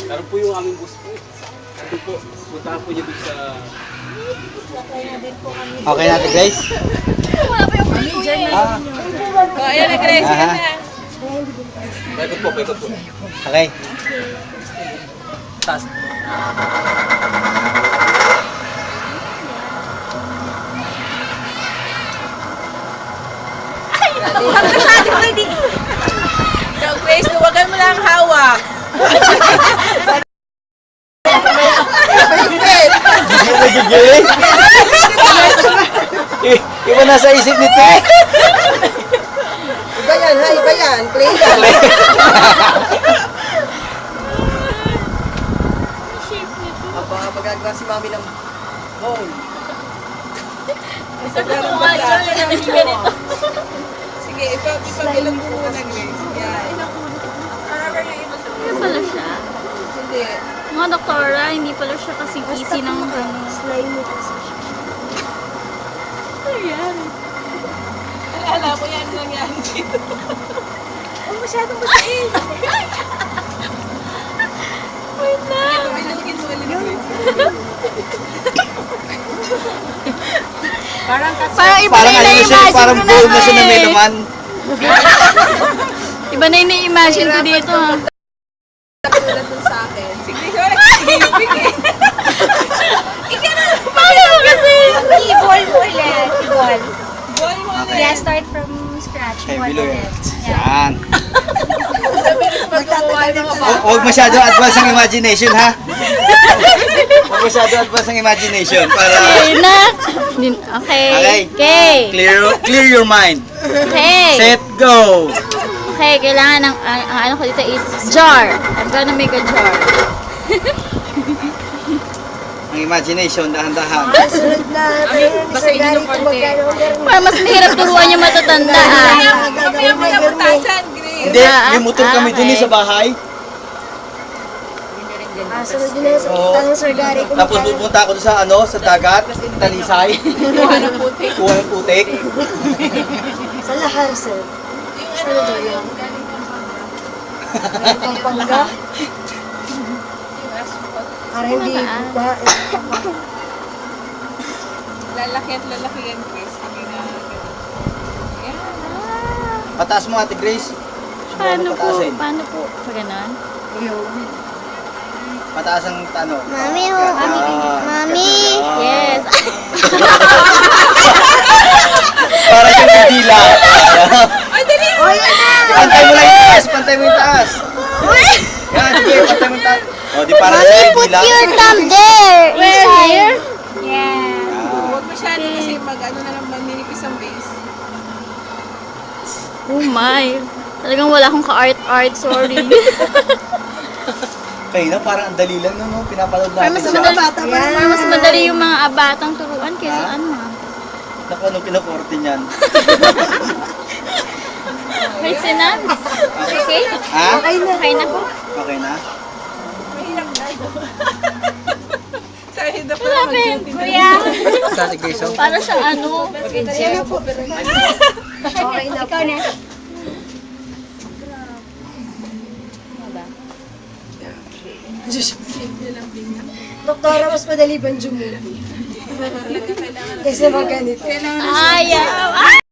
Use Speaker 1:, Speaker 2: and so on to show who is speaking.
Speaker 1: Meron po yung aming bus po. Ito po, puntahan po niyo dito sa...
Speaker 2: Okay natin, Grace?
Speaker 3: Wala pa yung free kuya eh.
Speaker 4: Oh, ayan na, Grace. Ayan na.
Speaker 1: Paikot po, paikot po.
Speaker 2: Okay.
Speaker 1: Taas.
Speaker 4: Pagkasali ko hindi. Ikaw, Grace, huwagan mo lang hawak.
Speaker 2: Hindi nagigil. Iba na sa isip nito eh.
Speaker 5: Iba yan, ha? Iba yan. Play yan. Magagawa si mami ng hole.
Speaker 4: Sige, ipag-ilog mo muna, Grace. Yan.
Speaker 3: Hindi pala siya.
Speaker 4: Hindi.
Speaker 3: Mga doktora, hindi pala siya kasi easy ng
Speaker 5: Slime ito sa siya.
Speaker 3: Ayan.
Speaker 4: Alala ko yan lang yan dito.
Speaker 5: Oh, masyadong masakit.
Speaker 3: Wait lang.
Speaker 4: Bilugin mo ulit, Grace.
Speaker 3: Parang iba
Speaker 2: Parang
Speaker 3: na
Speaker 2: ano na siya,
Speaker 3: i-imagine
Speaker 2: parang
Speaker 3: ko na
Speaker 2: bull na
Speaker 3: to
Speaker 2: siya na
Speaker 3: eh.
Speaker 2: may laman.
Speaker 3: Iba na yung na-imagine ko dito ha.
Speaker 5: Katulad dun sa akin.
Speaker 4: Sige, wala ka sigilipin eh.
Speaker 3: Paano mo kasi?
Speaker 6: I-ball mo ulit. I-ball.
Speaker 4: Ball mo ulit.
Speaker 6: Yeah, start from scratch.
Speaker 2: Okay,
Speaker 6: Ball
Speaker 2: below
Speaker 6: ulit.
Speaker 2: yan. Yan.
Speaker 4: Magtatagal ng mga
Speaker 2: Huwag masyado advance ang imagination, ha? Huwag masyado advance ang imagination para...
Speaker 3: Okay na. Okay.
Speaker 2: Okay.
Speaker 3: Okay.
Speaker 2: Clear your mind.
Speaker 3: Okay.
Speaker 2: Set, go!
Speaker 3: Okay, kailangan ng, ang ano ko dito is jar. I'm gonna make a jar.
Speaker 2: Ang imagination, dahan-dahan.
Speaker 5: Sunod na. Basta inyo konti.
Speaker 3: Para mas mahirap turuan yung matatanda ah.
Speaker 4: Mamaya mo na butasan, Grace.
Speaker 2: Hindi, may motor kami dun eh sa bahay.
Speaker 5: Sunod din na sa
Speaker 2: Oo.
Speaker 5: tanong Sir Gary.
Speaker 2: Tapos pupunta ako dun sa ano, sa dagat, Talisay.
Speaker 4: Kuha ng putik.
Speaker 2: Kuha ng putik.
Speaker 5: Sa lahar, sir.
Speaker 4: Yung ano, yung
Speaker 5: Pampanga. Para hindi ba...
Speaker 4: lalaki at lalaki yan, Grace. Hindi na ganun. Yan.
Speaker 2: Pataas mo, Ate Grace.
Speaker 3: Paano po?
Speaker 2: Pataasin.
Speaker 3: Paano po? Pa ganon?
Speaker 2: Pataas ang ano.
Speaker 6: Mami, oh.
Speaker 2: Ganyan.
Speaker 6: Mami.
Speaker 2: Ganyan.
Speaker 3: Yes.
Speaker 2: Para siyang bidila.
Speaker 4: Ay, dali!
Speaker 5: Oh, yan na!
Speaker 2: Pantay mo lang yung taas, pantay mo yung taas. Yan, sige, pantay mo yung taas. O, di para
Speaker 6: Mami,
Speaker 2: siyang
Speaker 6: put
Speaker 2: bidila.
Speaker 6: your thumb there.
Speaker 3: Where?
Speaker 6: Inside.
Speaker 3: Here?
Speaker 6: Yeah.
Speaker 4: Huwag masyado kasi mag-ano na lang manilipis ang base.
Speaker 3: Oh my. Talagang wala akong ka-art-art. Sorry.
Speaker 2: Kaya na, parang ang dali lang no, pinapanood
Speaker 3: Para mas
Speaker 2: natin siya.
Speaker 3: madali, para mas madali yung mga abatang turuan kaysa
Speaker 2: Ha?
Speaker 3: ano ah.
Speaker 2: Naku, anong pinakorte niyan?
Speaker 3: May sinan. Okay?
Speaker 2: Ha?
Speaker 3: Okay na po.
Speaker 2: Okay na?
Speaker 4: Mahirap na. Sorry na
Speaker 3: What
Speaker 4: pala
Speaker 3: happened?
Speaker 4: mag-duty.
Speaker 3: Kuya.
Speaker 2: Sa Ate Grace, oh.
Speaker 3: Para sa ano?
Speaker 5: Okay na po. Okay na po. Doktora, mas madali ba yung movie? Kaysa mag ganito.
Speaker 3: Ayaw.